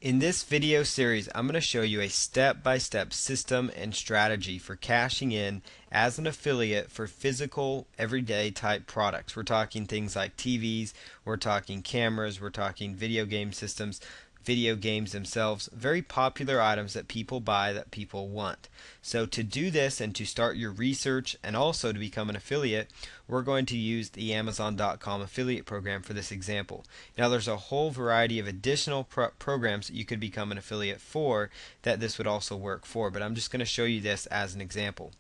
In this video series, I'm going to show you a step-by-step system and strategy for cashing in as an affiliate for physical, everyday type products. We're talking things like TVs, we're talking cameras, we're talking video game systems, video games themselves, very popular items that people buy that people want. So to do this and to start your research and also to become an affiliate, we're going to use the Amazon.com affiliate program for this example. Now there's a whole variety of additional programs that you could become an affiliate for that this would also work for, but I'm just going to show you this as an example.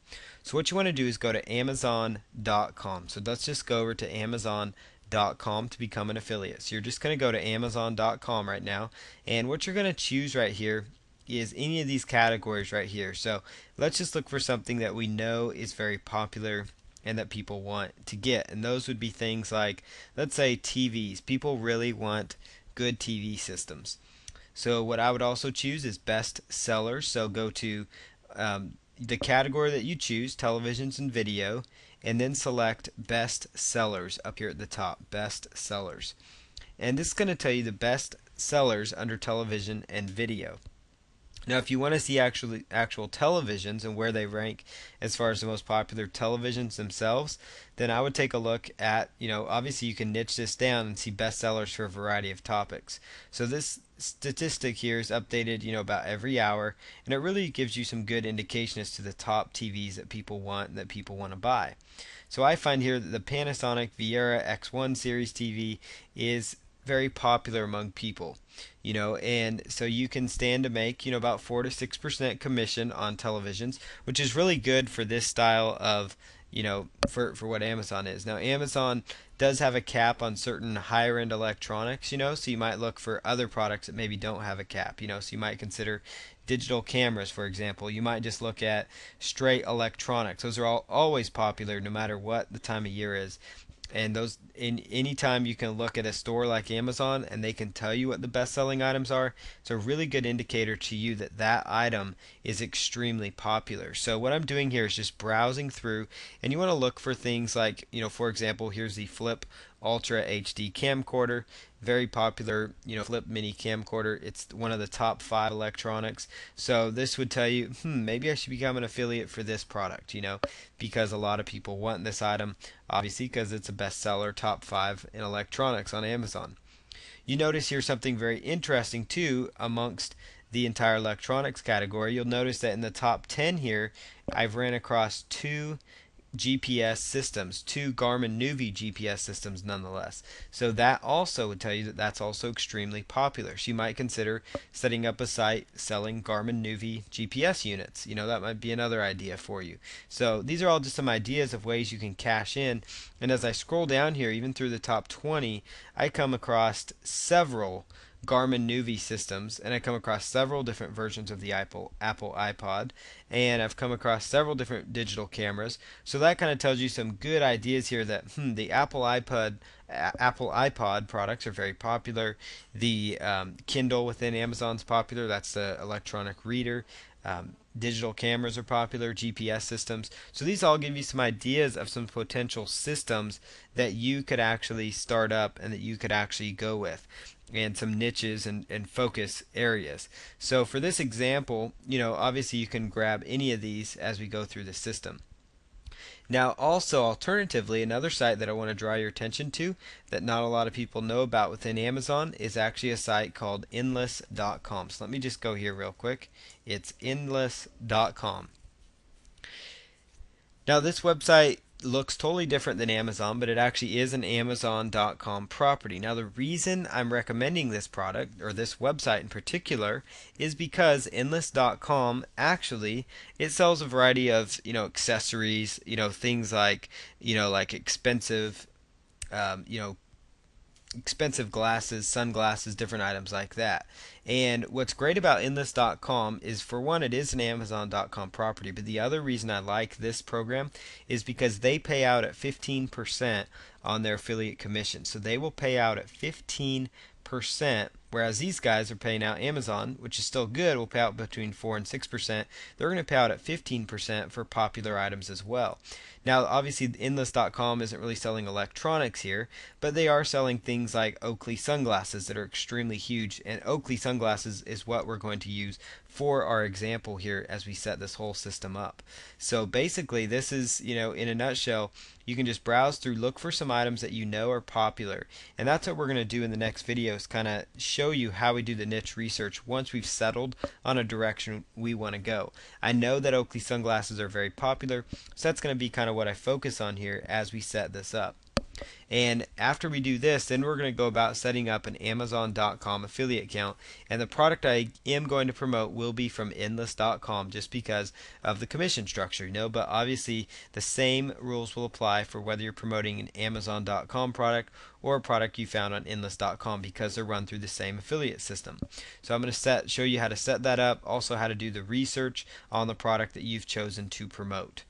So what you want to do is go to Amazon.com. So let's just go over to Amazon.com to become an affiliate. So you're just going to go to Amazon.com right now, and what you're going to choose right here is any of these categories right here. So let's just look for something that we know is very popular and that people want to get, and those would be things like, let's say, TVs. People really want good TV systems. So what I would also choose is best sellers. So go to the category that you choose, televisions and video, and then select best sellers up here at the top, best sellers. And this is going to tell you the best sellers under television and video. Now, if you want to see actual televisions and where they rank as far as the most popular televisions themselves, then I would take a look at, obviously you can niche this down and see bestsellers for a variety of topics. So this statistic here is updated, about every hour, and it really gives you some good indication as to the top TVs that people want and that people want to buy. So I find here that the Panasonic Viera X1 series TV is very popular among people, and so you can stand to make, about 4 to 6% commission on televisions, which is really good for this style of, for what Amazon is. Now, Amazon does have a cap on certain higher end electronics, so you might look for other products that maybe don't have a cap, so you might consider digital cameras, for example. You might just look at straight electronics. Those are always popular no matter what the time of year is. And those, in any time you can look at a store like Amazon and they can tell you what the best selling items are, it's a really good indicator to you that that item is extremely popular. So what I'm doing here is just browsing through, and you want to look for things like, for example, here's the Flip Ultra HD camcorder, very popular, Flip mini camcorder. It's one of the top 5 electronics. So this would tell you, maybe I should become an affiliate for this product, because a lot of people want this item, obviously because it's a bestseller, top 5 in electronics on Amazon. You notice here something very interesting too amongst the entire electronics category. You'll notice that in the top 10 here, I've ran across 2 GPS systems, 2 Garmin Nuvi GPS systems nonetheless. So that also would tell you that that's also extremely popular. So you might consider setting up a site selling Garmin Nuvi GPS units. That might be another idea for you. So these are all just some ideas of ways you can cash in. And as I scroll down here, even through the top 20, I come across several Garmin Nuvi systems, and I come across several different versions of the Apple iPod, and I've come across several different digital cameras. So that kind of tells you some good ideas here that the Apple iPod products are very popular. The Kindle within Amazon's popular. That's the electronic reader. Digital cameras are popular, GPS systems. So these all give you some ideas of some potential systems that you could actually start up and that you could actually go with, and some niches and focus areas. So for this example, obviously you can grab any of these as we go through the system. Now also, alternatively, another site that I want to draw your attention to that not a lot of people know about within Amazon is actually a site called Endless.com. So let me just go here real quick. It's Endless.com. Now this website looks totally different than Amazon, but it actually is an Amazon.com property. Now the reason I'm recommending this product, or this website in particular, is because Endless.com actually, it sells a variety of accessories, things like like expensive expensive glasses, sunglasses, different items like that. And what's great about Endless.com is, for one, it is an Amazon.com property, but the other reason I like this program is because they pay out at 15% on their affiliate commission. So they will pay out at 15% Whereas these guys are paying out, Amazon, which is still good, will pay out between 4 and 6%. They're going to pay out at 15% for popular items as well. Now, obviously, Endless.com isn't really selling electronics here, but they are selling things like Oakley sunglasses that are extremely huge. And Oakley sunglasses is what we're going to use for our example here as we set this whole system up. So basically, this is, in a nutshell, you can just browse through, look for some items that you know are popular. And that's what we're going to do in the next video, is kind of show you how we do the niche research once we've settled on a direction we want to go. I know that Oakley sunglasses are very popular, so that's going to be kind of what I focus on here as we set this up. And after we do this, then we're going to go about setting up an Amazon.com affiliate account. And the product I am going to promote will be from Endless.com just because of the commission structure. But obviously the same rules will apply for whether you're promoting an Amazon.com product or a product you found on Endless.com, because they're run through the same affiliate system. So I'm going to show you how to set that up, also how to do the research on the product that you've chosen to promote.